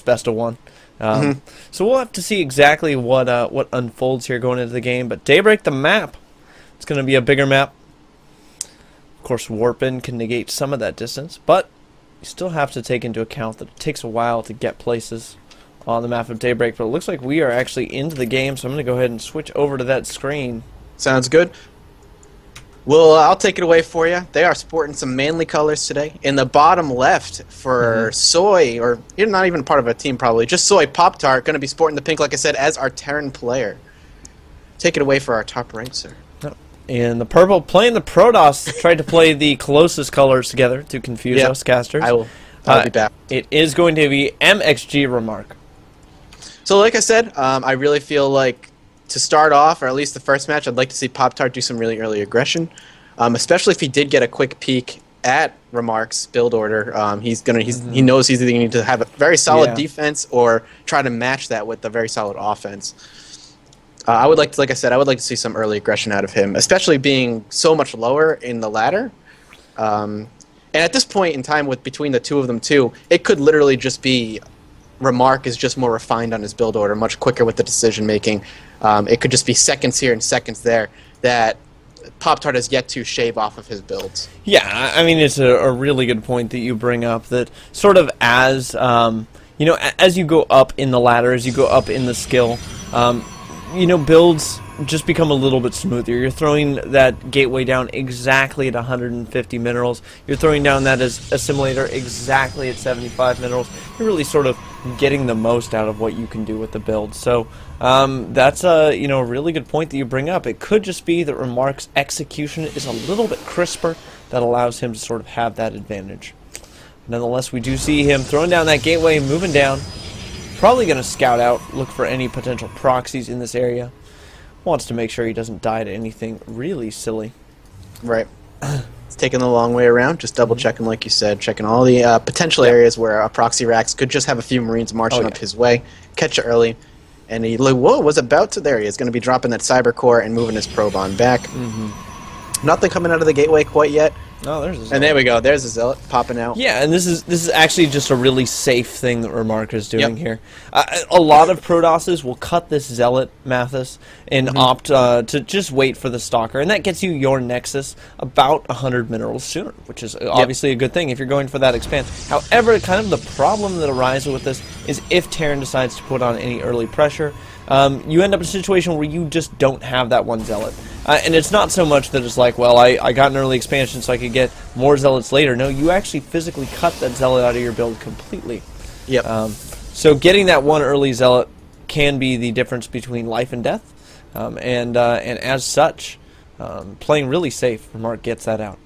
best of one. So we'll have to see exactly what unfolds here going into the game. But Daybreak, the map, it's going to be a bigger map. Of course, warping can negate some of that distance, but you still have to take into account that it takes a while to get places on the map of Daybreak. But it looks like we are actually into the game, so I'm going to go ahead and switch over to that screen. Sounds good. Well, I'll take it away for you. They are sporting some manly colors today. In the bottom left for Soy, or you're not even part of a team probably, just Soy, poptart, going to be sporting the pink, like I said, as our Terran player. Take it away for our top right, sir. And the purple playing the Protoss tried to play the closest colors together to confuse us casters. I'll be back. It is going to be MXG Remark. So like I said, I really feel like to start off, or at least the first match, I'd like to see poptart do some really early aggression, especially if he did get a quick peek at Remark's build order. He knows he's either going to have a very solid defense or try to match that with a very solid offense. I would like to, like I said, I would like to see some early aggression out of him, especially being so much lower in the ladder. And at this point in time, with between the two of them too, it could literally just be Remark is just more refined on his build order, much quicker with the decision making. It could just be seconds here and seconds there that poptart has yet to shave off of his builds. Yeah, I mean, it's a really good point that you bring up, that sort of as you know, as you go up in the ladder, as you go up in the skill, you know, builds just become a little bit smoother. You're throwing that gateway down exactly at 150 minerals. You're throwing down that as assimilator exactly at 75 minerals. You're really sort of getting the most out of what you can do with the build. So that's a really good point that you bring up. It could just be that Remark's execution is a little bit crisper that allows him to sort of have that advantage. Nonetheless, we do see him throwing down that gateway, moving down. Probably going to scout out, look for any potential proxies in this area. Wants to make sure he doesn't die to anything really silly. Right. It's taking the long way around, just double checking, like you said, checking all the potential areas where a proxy racks could just have a few Marines marching up his way, catch it early, and he was about to. There he is, going to be dropping that cyber core and moving his probe on back. Nothing coming out of the gateway quite yet. Oh, there's a zealot. And there we go. There's a zealot popping out. Yeah, and this is actually just a really safe thing that Remark is doing here. A lot of Protosses will cut this zealot, Mathis, and opt to just wait for the stalker, and that gets you your nexus about 100 minerals sooner, which is obviously a good thing if you're going for that expand. However, kind of the problem that arises with this is if Terran decides to put on any early pressure, you end up in a situation where you just don't have that one zealot. And it's not so much that it's like, well, I got an early expansion so I could get more zealots later. No, you actually physically cut that zealot out of your build completely. So getting that one early zealot can be the difference between life and death. And as such, playing really safe, Remark gets that out.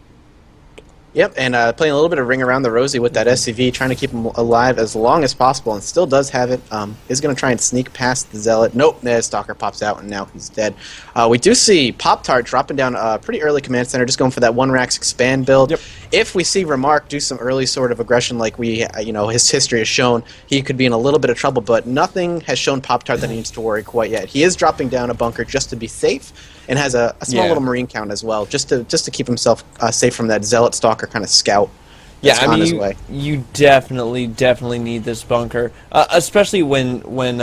Yep, and playing a little bit of Ring Around the Rosie with that SCV, trying to keep him alive as long as possible, and still does have it. Is going to try and sneak past the Zealot. Nope, the Stalker pops out, and now he's dead. We do see poptart dropping down a pretty early command center, just going for that one Rax expand build. If we see Remark do some early sort of aggression like his history has shown, he could be in a little bit of trouble, but nothing has shown poptart that he needs to worry quite yet. He is dropping down a bunker just to be safe, and has a small little Marine count as well, just to keep himself safe from that Zealot Stalker kind of scout. Yeah, I mean, you definitely need this bunker, especially when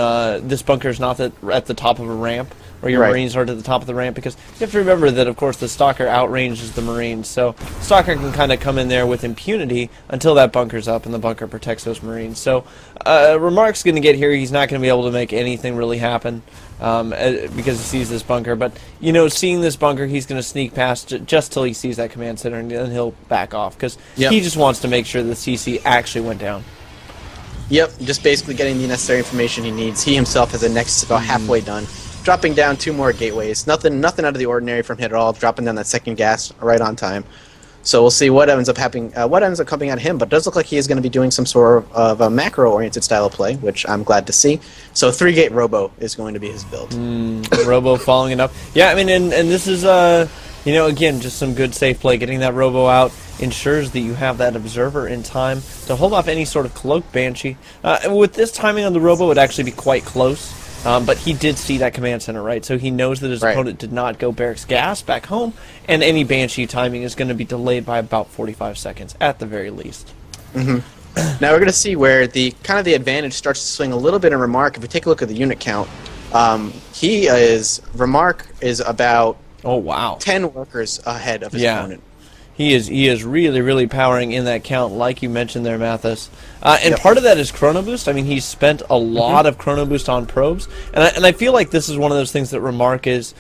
this bunker is not at the top of a ramp, or your Marines aren't at the top of the ramp, because you have to remember that, of course, the Stalker outranges the Marines, so Stalker can kind of come in there with impunity until that bunker's up, and the bunker protects those Marines. So Remark's going to get here. He's not going to be able to make anything really happen because he sees this bunker, but, seeing this bunker, he's going to sneak past just till he sees that command center, and then he'll back off, because he just wants to make sure the CC actually went down. Yep, just basically getting the necessary information he needs. He himself has a nexus about halfway done. Dropping down 2 more gateways. Nothing out of the ordinary from him at all. Dropping down that second gas right on time. So we'll see what ends up happening. What ends up coming out of him. But it does look like he is going to be doing some sort of a macro-oriented style of play, which I'm glad to see. So 3-gate Robo is going to be his build. Robo following it up. Yeah, I mean, and this is again, just some good safe play. Getting that Robo out ensures that you have that observer in time to hold off any sort of cloak Banshee. With this timing on the Robo, it would actually be quite close. But he did see that command center, right? So he knows that his opponent did not go barracks gas back home, and any Banshee timing is going to be delayed by about 45 seconds at the very least. Now we're going to see where the kind of the advantage starts to swing a little bit in Remark. If we take a look at the unit count, Remark is about Oh wow, 10 workers ahead of his opponent. He is really, really powering in that count, like you mentioned there, Mathis. And part of that is Chrono Boost. I mean, he's spent a lot of Chrono Boost on probes, and I feel like this is one of those things that Remark is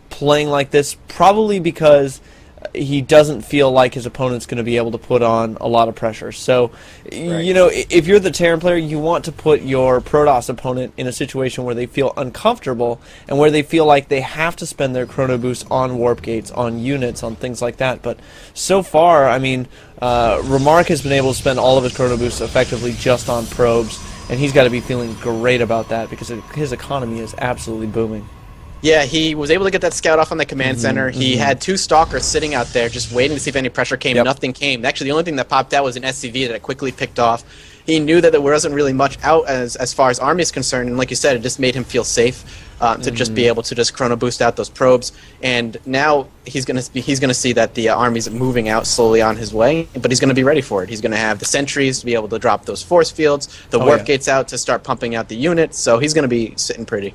playing like this, probably because he doesn't feel like his opponent's going to be able to put on a lot of pressure. So, you know, if you're the Terran player, you want to put your Protoss opponent in a situation where they feel uncomfortable and where they feel like they have to spend their Chrono Boost on warp gates, on units, on things like that. But so far, I mean, Remark has been able to spend all of his Chrono Boost effectively just on probes, and he's got to be feeling great about that because his economy is absolutely booming. Yeah, he was able to get that scout off on the command center. He had 2 stalkers sitting out there just waiting to see if any pressure came. Nothing came. Actually, the only thing that popped out was an SCV that it quickly picked off. He knew that there wasn't really much out as far as army is concerned, and like you said, it just made him feel safe to just be able to just chrono boost out those probes. And now he's gonna see that the army's moving out slowly on his way, but he's gonna be ready for it. He's gonna have the sentries to be able to drop those force fields, the warp gates out to start pumping out the units. So he's gonna be sitting pretty.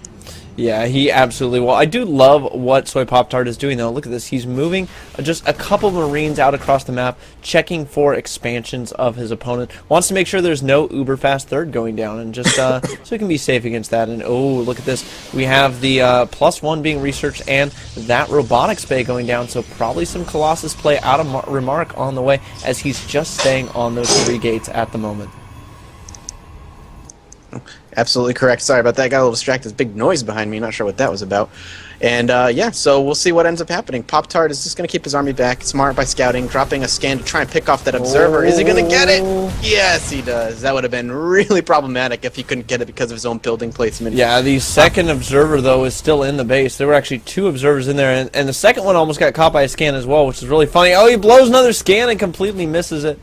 Yeah, he absolutely will. I do love what Soy Pop-Tart is doing, though. Look at this. He's moving just a couple Marines out across the map, checking for expansions of his opponent. Wants to make sure there's no uber-fast third going down, and just so he can be safe against that. And, oh, look at this. We have the +1 being researched and that robotics bay going down, so probably some Colossus play out of Remark on the way as he's just staying on those 3 gates at the moment. Absolutely correct. Sorry about that. I got a little distracted. There's big noise behind me. Not sure what that was about. And yeah, so we'll see what ends up happening. Pop-Tart is just going to keep his army back. Smart by scouting, dropping a scan to try and pick off that observer. Is he going to get it? Yes, he does. That would have been really problematic if he couldn't get it because of his own building placement. Yeah, the second observer, though, is still in the base. There were actually 2 observers in there, and the second one almost got caught by a scan as well, which is really funny. Oh, he blows another scan and completely misses it.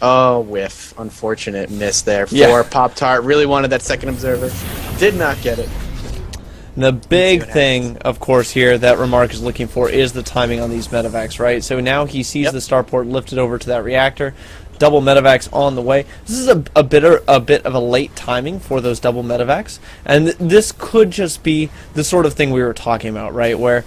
Oh, whiff. Unfortunate miss there for Pop-Tart. Really wanted that second observer. Did not get it. The big thing, of course, here that Remark is looking for is the timing on these medevacs, right? So now he sees the starport lifted over to that reactor. Double medevacs on the way. This is a bit of a late timing for those double medevacs, and this could just be the sort of thing we were talking about, right? Where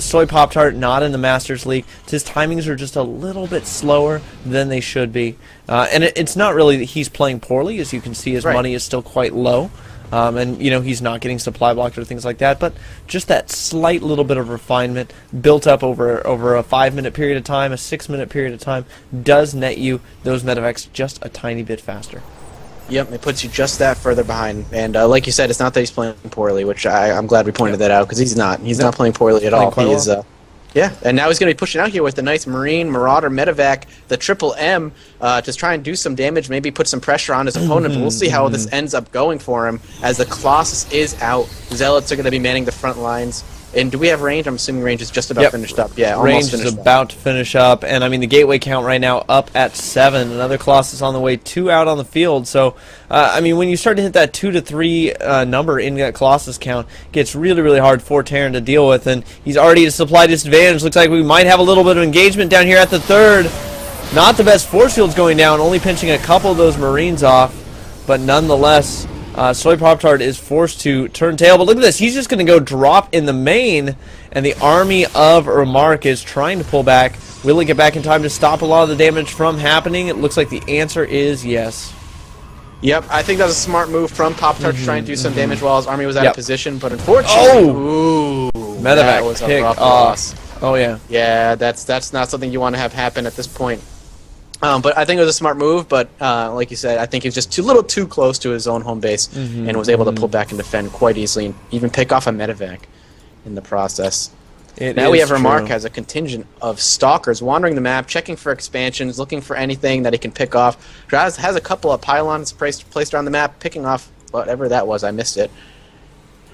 Soy Pop-Tart not in the Masters League, his timings are just a little bit slower than they should be, and it's not really that he's playing poorly. As you can see, his money is still quite low. And, you know, he's not getting supply blocked or things like that, but just that slight little bit of refinement built up over a 5-minute period of time, a 6-minute period of time, does net you those medevacs just a tiny bit faster. Yep, it puts you just that further behind. And like you said, it's not that he's playing poorly, which I'm glad we pointed that out, because he's not. He's not playing poorly at all. He is... yeah, and now he's going to be pushing out here with the nice Marine, Marauder, Medevac, the Triple M, to try and do some damage, maybe put some pressure on his opponent, but we'll see how this ends up going for him as the Colossus is out. Zealots are going to be manning the front lines. And do we have range? I'm assuming range is just about finished up. Yeah, almost range is about to finish up, and I mean the gateway count right now up at 7. Another Colossus on the way, 2 out on the field. So I mean, when you start to hit that 2 to 3 number in that Colossus count, it gets really, really hard for Terran to deal with, and he's already at a supply disadvantage. Looks like we might have a little bit of engagement down here at the 3rd. Not the best force fields going down, only pinching a couple of those Marines off, but nonetheless. Soy Pop-Tart is forced to turn tail, but look at this. He's just going to go drop in the main, and the army of Remark is trying to pull back. Will it get back in time to stop a lot of the damage from happening? It looks like the answer is yes. Yep, I think that was a smart move from Pop-Tart to try and do some damage while his army was out of position, but unfortunately... Medevac was pick off. Oh, yeah. Yeah, that's not something you want to have happen at this point. But I think it was a smart move, but like you said, I think he was just a little too close to his own home base and was able to pull back and defend quite easily and even pick off a medevac in the process. Now we have Remark has a contingent of stalkers wandering the map, checking for expansions, looking for anything that he can pick off. Has a couple of pylons placed around the map, picking off whatever that was. I missed it.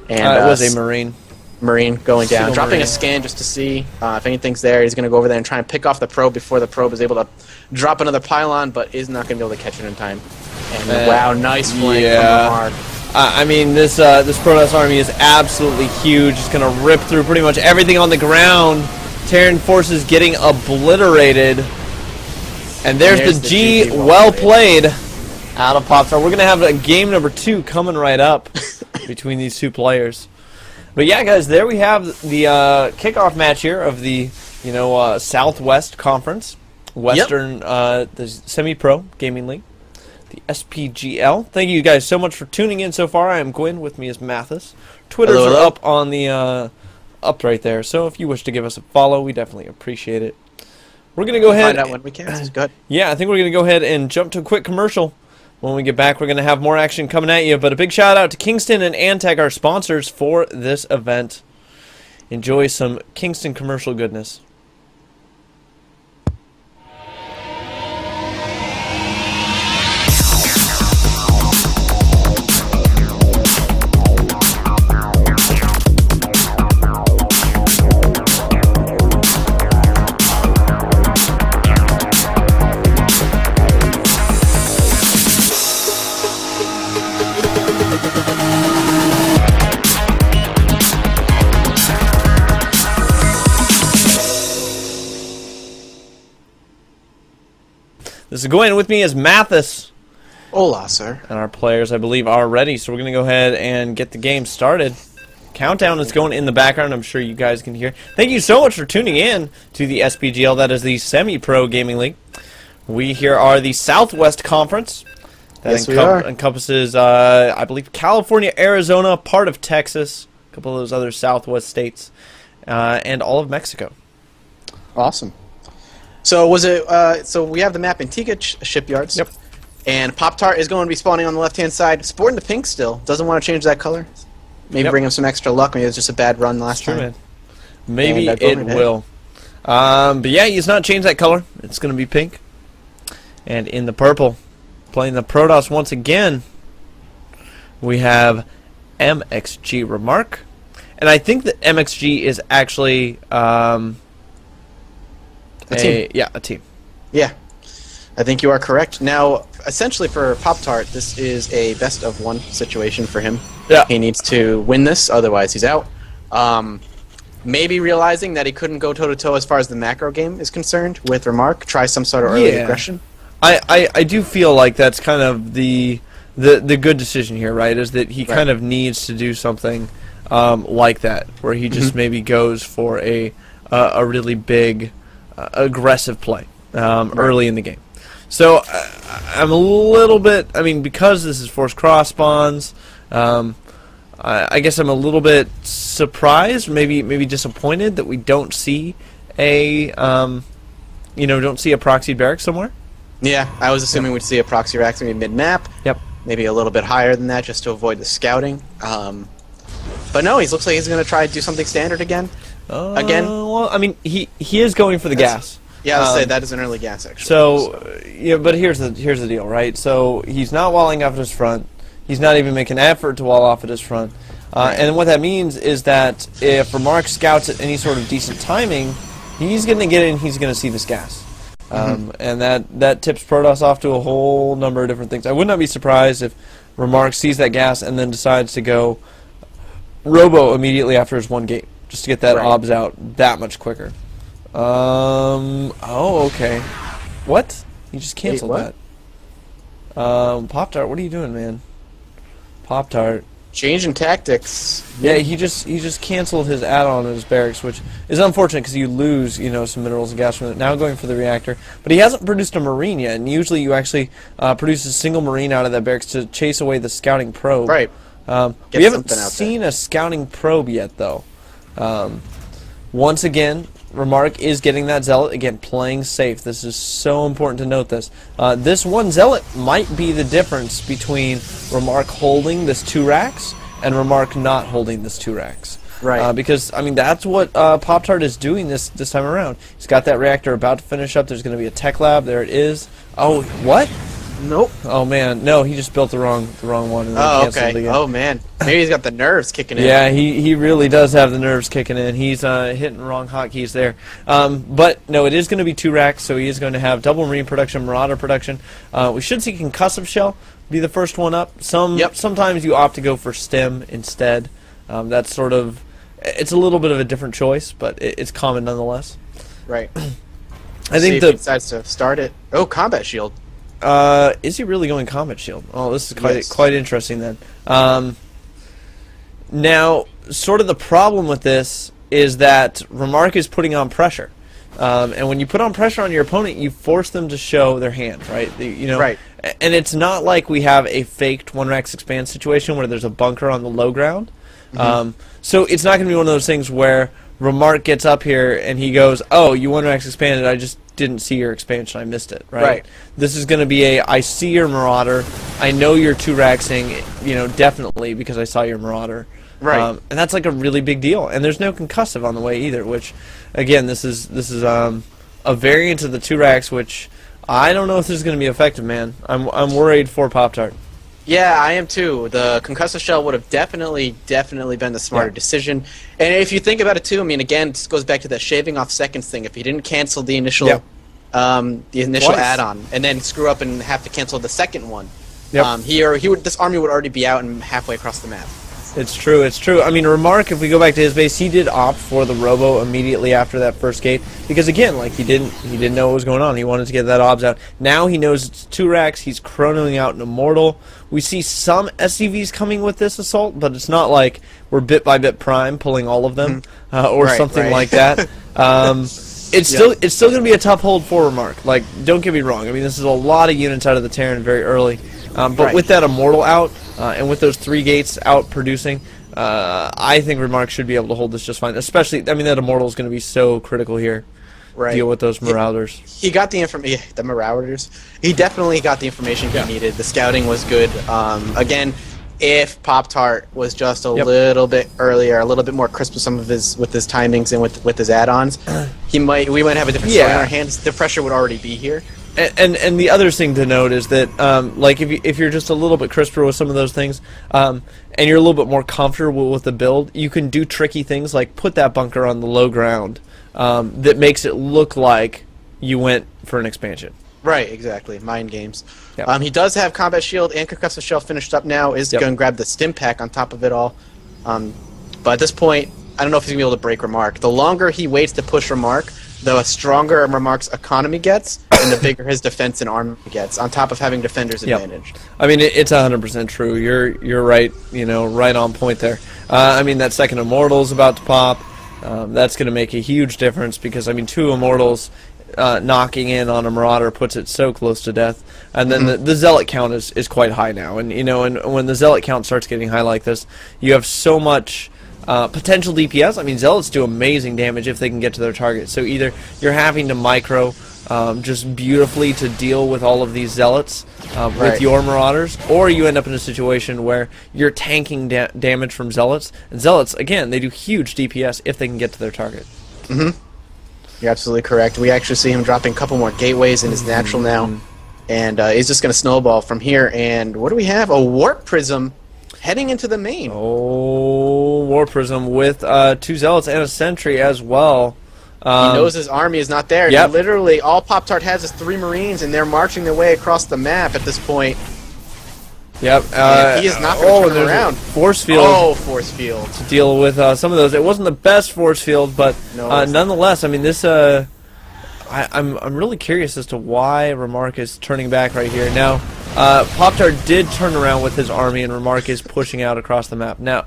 And it was a Marine. Marine going down, dropping a scan just to see if anything's there. He's going to go over there and try and pick off the probe before the probe is able to drop another pylon, but is not going to be able to catch it in time. And wow, nice flank from Remark. I mean, this Protoss army is absolutely huge. It's going to rip through pretty much everything on the ground. Terran forces getting obliterated. And there's the G well played out of poptart. We're going to have a game number 2 coming right up between these two players. But yeah, guys, there we have the kickoff match here of the Southwest Conference, Western the Semi-Pro Gaming League, the SPGL. Thank you guys so much for tuning in so far. I am Gwyn. With me is Mathis. Twitters are up on the up right there. So if you wish to give us a follow, we definitely appreciate it. We're gonna go ahead. Find out when we can. It's good. Yeah, I think we're gonna go ahead and jump to a quick commercial. When we get back, we're going to have more action coming at you. But a big shout out to Kingston and Antec, our sponsors for this event. Enjoy some Kingston commercial goodness. This is Gwen. With me is Mathis. Hola, sir. And our players, I believe, are ready. So we're going to go ahead and get the game started. Countdown is going in the background. I'm sure you guys can hear. Thank you so much for tuning in to the SPGL. That is the Semi-Pro Gaming League. We here are the Southwest Conference. That encompasses, I believe, California, Arizona, part of Texas, a couple of those other Southwest states, and all of Mexico. Awesome. So was it? So we have the map Antigua Shipyards. Yep. And poptart is going to be spawning on the left-hand side, sporting the pink still. Doesn't want to change that color. Maybe bring him some extra luck. Maybe it was just a bad run last time. Man. Maybe it will. But yeah, he's not changed that color. It's going to be pink. And in the purple, playing the Protoss once again, we have MXG Remark. And I think that MXG is actually a team. Yeah, a team. Yeah, I think you are correct. Now, essentially for poptart, this is a best-of-1 situation for him. Yeah. He needs to win this, otherwise he's out. Maybe realizing that he couldn't go toe-to-toe as far as the macro game is concerned with Remark, try some sort of early aggression. I do feel like that's kind of the good decision here, right? Is that he kind of needs to do something like that, where he just maybe goes for a really big aggressive play early in the game. So I'm a little bit, I mean, because this is forced cross spawns, I guess I'm a little bit surprised, maybe disappointed that we don't see a don't see a proxy barrack somewhere. Yeah, I was assuming we'd see a proxy rack maybe mid-map. Yep. Maybe a little bit higher than that just to avoid the scouting. But no, he looks like he's going to try to do something standard again. Well, I mean, he is going for the gas. Yeah, I'll say that is an early gas, actually. So, yeah, but here's the deal, right? So he's not walling off at his front. He's not even making an effort to wall off at his front. And what that means is that if Remark scouts at any sort of decent timing, he's going to get in. He's going to see this gas. And that tips Protoss off to a whole number of different things. I would not be surprised if Remark sees that gas and then decides to go Robo immediately after his one gate, just to get that obs out that much quicker. Oh, okay. What? You just canceled that. poptart, what are you doing, man? poptart. Changing tactics. Yeah, he just canceled his add-on in his barracks, which is unfortunate because you lose, some minerals and gas from it. Now going for the reactor, but he hasn't produced a marine yet, and usually you actually produce a single marine out of that barracks to chase away the scouting probe. Right. We haven't seen a scouting probe yet, though. Once again, Remark is getting that Zealot, again, playing safe. This is so important to note this. This one Zealot might be the difference between Remark holding this 2 racks and Remark not holding this 2 racks. Right. Because, I mean, that's what poptart is doing this time around. He's got that reactor about to finish up. There's going to be a tech lab. There it is. Oh, what? Nope. Oh, man. No, he just built the wrong one. And oh, okay. Oh, man. Maybe he's got the nerves kicking in. Yeah, he really does have the nerves kicking in. He's hitting wrong hotkeys there. But, no, it is going to be 2 racks, so he is going to have double Marine production, Marauder production. We should see Concussive Shell be the first one up. Sometimes you opt to go for Stem instead. That's sort of... It's a little bit of a different choice, but it's common nonetheless. Right. I See think if he decides to start it. Oh, combat shield. is he really going combat shield? Oh, this is Yes. quite interesting then. Now, sort of the problem with this is that Remark is putting on pressure. And when you put on pressure on your opponent, you force them to show their hand, right? Right. And it's not like we have a faked 1-rax expand situation where there's a bunker on the low ground. So it's not going to be one of those things where Remark gets up here and he goes, "Oh, you 1-rax expanded, I just didn't see your expansion, I missed it," right? This is going to be I see your Marauder, I know you're 2-raxing, definitely because I saw your Marauder. Right. And that's like a really big deal. And there's no concussive on the way either, which, again, this is a variant of the 2-rax, which I don't know if this is going to be effective, man. I'm worried for Pop-Tart. Yeah, I am too. The concussive shell would have definitely been the smarter decision. And if you think about it too, I mean, again, this goes back to that shaving off seconds thing. If he didn't cancel the initial, add-on, and then screw up and have to cancel the second one, this army would already be out and halfway across the map. It's true, it's true. I mean, Remark, if we go back to his base, he did opt for the Robo immediately after that first gate because, again, like he didn't know what was going on. He wanted to get that obs out. Now he knows it's 2-rax. He's chronoing out an Immortal. We see some SCVs coming with this assault, but it's not like we're bit by bit prime pulling all of them or something like that. It's still going to be a tough hold for Remark. Like, don't get me wrong. I mean, this is a lot of units out of the Terran very early. But with that Immortal out, and with those 3 gates out producing, I think Remark should be able to hold this just fine. Especially, I mean, that Immortal is going to be so critical here. Right. Deal with those Marauders. He got the information. The Marauders. He definitely got the information he needed. The scouting was good. Again, if Pop-Tart was just a little bit earlier, a little bit more crisp with some of his timings and with his add-ons, we might have a different story in our hands. The pressure would already be here. And the other thing to note is that like if you're just a little bit crisper with some of those things, and you're a little bit more comfortable with the build, you can do tricky things like put that bunker on the low ground that makes it look like you went for an expansion. Right, exactly. Mind games. He does have combat shield and concussive shell finished up now. Is going to grab the stim pack on top of it all. But at this point, I don't know if he's going to be able to break Remark. The longer he waits to push Remark, the stronger Remark's economy gets, and the bigger his defense and army gets, on top of having defender's advantage. I mean, it's 100% true. You're right. Right on point there. I mean, that second Immortal is about to pop. That's going to make a huge difference because I mean, 2 Immortals knocking in on a Marauder puts it so close to death. And then the Zealot count is quite high now. And and when the Zealot count starts getting high like this, you have so much potential DPS. I mean, Zealots do amazing damage if they can get to their target. So either you're having to micro just beautifully to deal with all of these Zealots with your Marauders, or you end up in a situation where you're tanking damage from Zealots. And Zealots, again, they do huge DPS if they can get to their target. You're absolutely correct. We actually see him dropping a couple more gateways in his natural now. And he's just going to snowball from here. And what do we have? A Warp Prism heading into the main. Oh, Warp Prism with 2 Zealots and a Sentry as well. He knows his army is not there. Yep. Literally, all Pop-Tart has is 3 Marines, and they're marching their way across the map at this point. Yep. He is not going to turn around. Force field. Oh, force field. To deal with some of those. It wasn't the best force field, but nonetheless, I mean, this... I'm really curious as to why Remark is turning back right here. Now, Pop-Tart did turn around with his army, and Remark is pushing out across the map. Now,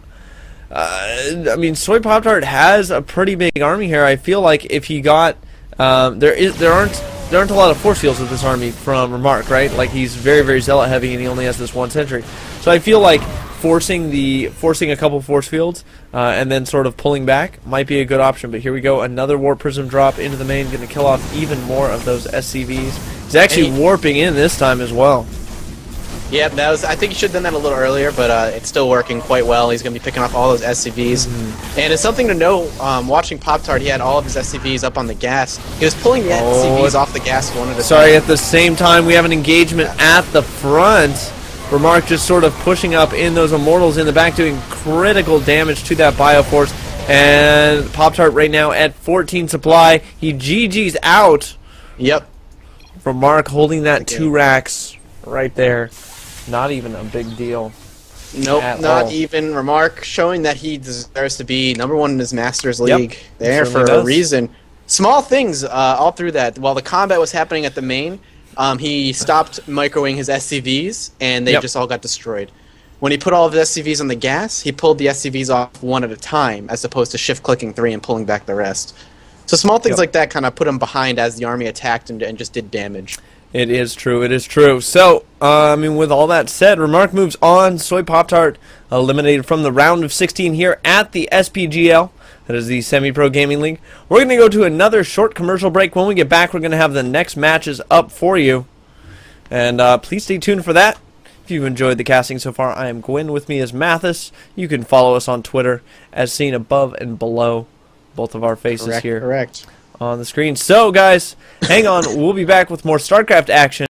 I mean, Soy Pop-Tart has a pretty big army here. I feel like if he got... there aren't a lot of force fields with this army from Remark, right? Like, he's very, very Zealot heavy, and he only has this 1 sentry. So I feel like forcing a couple force fields and then sort of pulling back might be a good option. But here we go, another Warp Prism drop into the main, going to kill off even more of those SCVs. He's actually warping in this time as well. Yeah, I think he should have done that a little earlier, but it's still working quite well. He's going to be picking off all those SCVs. And it's something to note, watching Pop-Tart, he had all of his SCVs up on the gas. He was pulling the SCVs off the gas one at a time. Sorry, at the same time, we have an engagement at the front. Remark just sort of pushing up in those Immortals in the back, doing critical damage to that Bioforce. And Pop-Tart right now at 14 supply. He GG's out. Yep. Remark holding that 2 racks right there. Not even a big deal. Nope, not even. Remark showing that he deserves to be #1 in his Masters League. There for a reason. Small things all through that. While the combat was happening at the main, he stopped microwing his SCVs, and they just all got destroyed. When he put all of his SCVs on the gas, he pulled the SCVs off one at a time, as opposed to shift-clicking 3 and pulling back the rest. So small things like that kind of put him behind as the army attacked and just did damage. It is true. It is true. So, I mean, with all that said, Remark moves on. Soy Pop-Tart eliminated from the round of 16 here at the SPGL. That is the Semi-Pro Gaming League. We're going to go to another short commercial break. When we get back, we're going to have the next matches up for you. And please stay tuned for that. If you've enjoyed the casting so far, I am Gwyn. With me is Mathis. You can follow us on Twitter as seen above and below both of our faces here Correct. on the screen. So, guys, hang on. We'll be back with more StarCraft action.